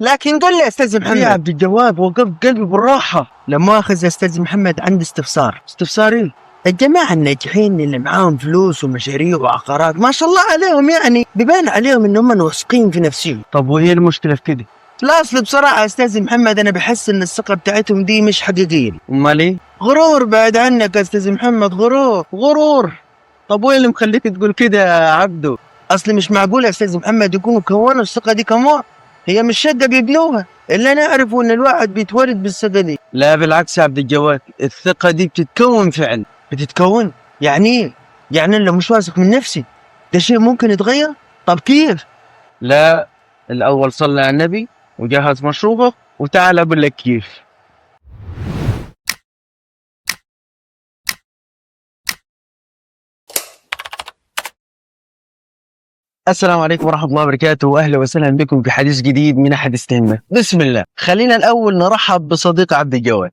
لكن قل لي يا استاذ يا محمد. عبد الجواد وقف قلبي بالراحة. لا مؤاخذة يا استاذ محمد، عندي استفسار. استفسار ايه؟ الجماعة الناجحين اللي معاهم فلوس ومشاريع وعقارات ما شاء الله عليهم، يعني بيبان عليهم انهم واثقين في نفسهم. طب وايه المشكلة في كده؟ لا اصل بصراحة يا استاذ محمد انا بحس ان الثقة بتاعتهم دي مش حقيقية. امال ايه؟ غرور، بعد عنك يا استاذ محمد، غرور. غرور؟ طب وايه اللي مخليك تقول كده يا عبدو؟ اصل مش معقول يا استاذ محمد يكونوا كونوا الثقة دي كمان، هي مش شقة بيبنوها. اللي انا اعرفه ان الواحد بيتولد بالثقة دي. لا بالعكس يا عبد الجواد، الثقة دي بتتكون فعلا. بتتكون؟ يعني ايه؟ يعني انا لو مش واثق من نفسي ده شيء ممكن يتغير؟ طب كيف؟ لا، الأول صلي على النبي وجهز مشروبك وتعال أقول لك كيف. السلام عليكم ورحمة الله وبركاته، وأهلا وسهلا بكم في حديث جديد من حديث تهمة. بسم الله. خلينا الأول نرحب بصديق عبد الجواد.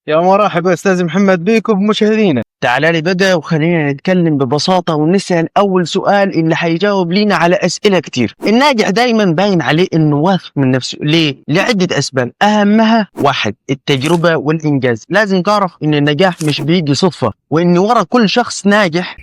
يا مرحبا استاذ محمد بيكم بمشاهدينا. تعال لي بقى وخلينا نتكلم ببساطة ونسأل أول سؤال اللي حيجاوب لينا على أسئلة كتير. الناجح دايما باين عليه إنه واثق من نفسه. ليه؟ لعدة أسباب، أهمها واحد التجربة والإنجاز. لازم تعرف إن النجاح مش بيجي صدفة، وإن ورا كل شخص ناجح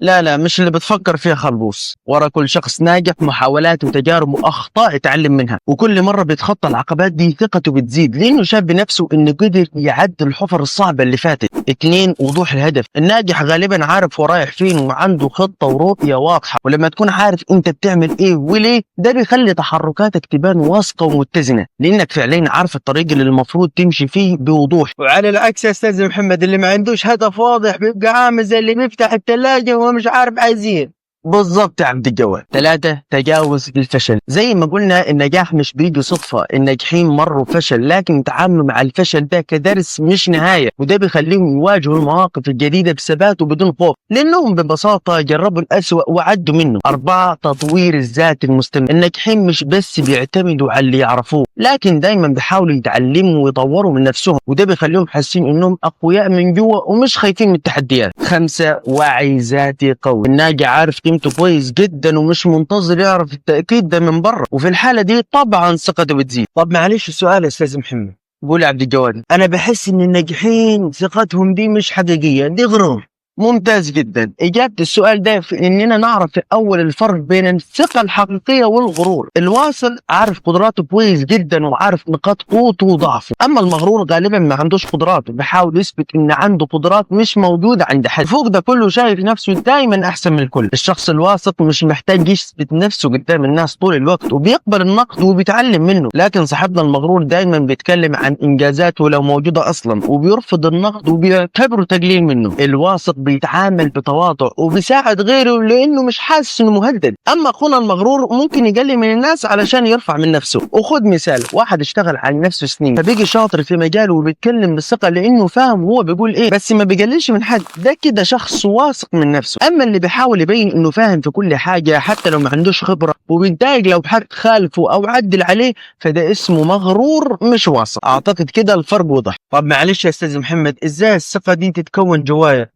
لا مش اللي بتفكر فيها خلبوص. ورا كل شخص ناجح محاولات وتجارب واخطاء يتعلم منها، وكل مره بيتخطى العقبات دي ثقته بتزيد لانه شاف بنفسه انه قدر يعدي الحفر الصعبه اللي فاتت. اتنين، وضوح الهدف. الناجح غالبا عارف هو رايح فين وعنده خطه ورؤيه واضحه، ولما تكون عارف انت بتعمل ايه وليه ده بيخلي تحركاتك تبان واثقه ومتزنه، لانك فعليا عارف الطريق اللي المفروض تمشي فيه بوضوح. وعلى العكس يا استاذ محمد، اللي ما عندوش هدف واضح بيبقى عامل زي اللي بيفتح الثلاجة وهو مش عارف عايزين. بالضبط يا عبد الجواد. 3، تجاوز الفشل. زي ما قلنا النجاح مش بيجي صدفة، الناجحين مروا فشل لكن تعاملوا مع الفشل ده كدرس مش نهاية، وده بيخليهم يواجهوا المواقف الجديدة بثبات وبدون خوف لأنهم ببساطة جربوا الأسوأ وعدوا منه. 4، تطوير الذات المستمر. الناجحين مش بس بيعتمدوا على اللي يعرفوه لكن دايما بيحاولوا يتعلموا ويطوروا من نفسهم، وده بيخليهم حاسين انهم اقوياء من جوا ومش خايفين من التحديات. 5، وعي ذاتي قوي. الناجح عارف قيمته كويس جدا ومش منتظر يعرف التأكيد ده من بره، وفي الحالة دي طبعا ثقته بتزيد. طب معلش السؤال يا استاذ محمد. قول يا عبد الجواد. انا بحس ان الناجحين ثقتهم دي مش حقيقية، دي غرور. ممتاز جدا. إجابة السؤال ده في إننا نعرف في أول الفرق بين الثقة الحقيقية والغرور. الواصل عارف قدراته كويس جدا وعارف نقاط قوته وضعفه، أما المغرور غالبا ما عندوش قدرات بيحاول يثبت إن عنده قدرات مش موجودة عند حد. فوق ده كله شايف نفسه دايما أحسن من الكل. الشخص الواثق مش محتاج يثبت نفسه قدام الناس طول الوقت وبيقبل النقد وبيتعلم منه، لكن صاحبنا المغرور دايما بيتكلم عن إنجازاته لو موجودة أصلا وبيرفض النقد وبيعتبره تقليل منه. الواثق بيتعامل بتواضع وبيساعد غيره لانه مش حاسس انه مهدد، اما اخونا المغرور ممكن يقلل من الناس علشان يرفع من نفسه. وخد مثال، واحد اشتغل على نفسه سنين فبيجي شاطر في مجاله وبيتكلم بالثقه لانه فاهم هو بيقول ايه بس ما بيقللش من حد، ده كده شخص واثق من نفسه. اما اللي بيحاول يبين انه فاهم في كل حاجه حتى لو ما عندوش خبره وبيتضايق لو حد خالفه او عدل عليه فده اسمه مغرور مش واثق. اعتقد كده الفرق وضح. طب معلش يا استاذ محمد، ازاي الثقة دي تتكون جوايا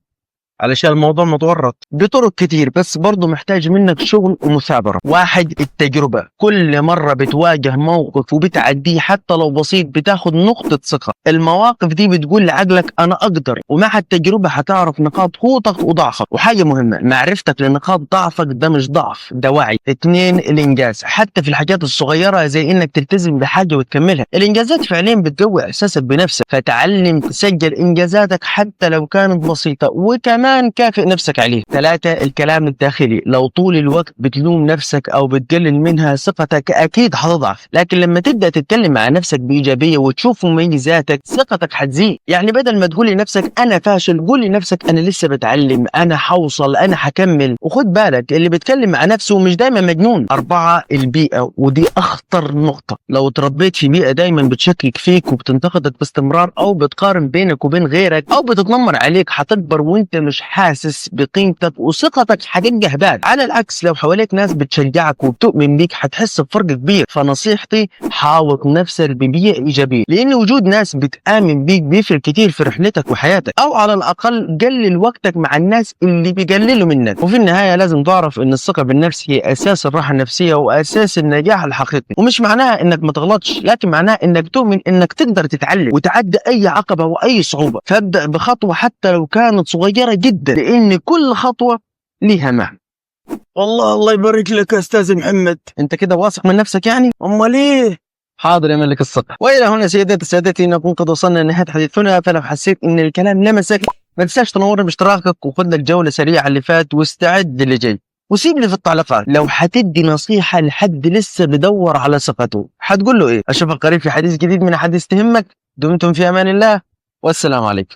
علشان الموضوع متورط؟ بطرق كتير بس برضه محتاج منك شغل ومثابرة. 1، التجربة. كل مرة بتواجه موقف وبتعديه حتى لو بسيط بتاخد نقطة ثقة. المواقف دي بتقول لعقلك أنا أقدر، ومع التجربة هتعرف نقاط قوتك وضعفك. وحاجة مهمة، معرفتك لنقاط ضعفك ده مش ضعف، ده وعي. 2، الإنجاز. حتى في الحاجات الصغيرة زي إنك تلتزم بحاجة وتكملها، الإنجازات فعليا بتقوي إحساسك بنفسك، فتعلم تسجل إنجازاتك حتى لو كانت بسيطة وكمان كافئ نفسك عليه. 3، الكلام الداخلي. لو طول الوقت بتلوم نفسك او بتقلل منها ثقتك اكيد هتضعف، لكن لما تبدا تتكلم مع نفسك بايجابيه وتشوف مميزاتك ثقتك هتزيد. يعني بدل ما تقول لنفسك انا فاشل قول لنفسك انا لسه بتعلم، انا حوصل، انا هكمل. وخد بالك اللي بيتكلم مع نفسه مش دايما مجنون. 4، البيئه، ودي اخطر نقطه. لو اتربيت في بيئه دايما بتشكك فيك وبتنتقدك باستمرار او بتقارن بينك وبين غيرك او بتتنمر عليك هتكبر وانت مش مش حاسس بقيمتك وثقتك حتبقى هبال. على العكس لو حواليك ناس بتشجعك وبتؤمن بيك حتحس بفرق كبير. فنصيحتي حاوط نفسك ببيئة إيجابية، لأن وجود ناس بتآمن بيك بيفرق كتير في رحلتك وحياتك، أو على الأقل قلل وقتك مع الناس اللي بيقللوا منك. وفي النهاية لازم تعرف إن الثقة بالنفس هي أساس الراحة النفسية وأساس النجاح الحقيقي. ومش معناها إنك ما تغلطش، لكن معناها إنك تؤمن إنك تقدر تتعلم وتعدي أي عقبة وأي صعوبة. فابدأ بخطوة حتى لو كانت صغيرة جدا، لأن كل خطوة ليها معنى. والله الله يبارك لك يا أستاذ محمد. أنت كده واثق من نفسك يعني؟ أمال إيه؟ حاضر يا ملك الثقة. وإلى هنا سيداتي سادتي نكون قد وصلنا لنهاية حديثنا. فلو حسيت إن الكلام لمسك ما تنساش تنور باشتراكك وخذ لك جولة سريعة اللي فات واستعد للي جاي. وسيب لي في التعليقات لو حتدي نصيحة لحد لسه بدور على ثقته حتقول له إيه. أشوفك قريب في حديث جديد من حديث تهمك. دمتم في أمان الله والسلام عليكم.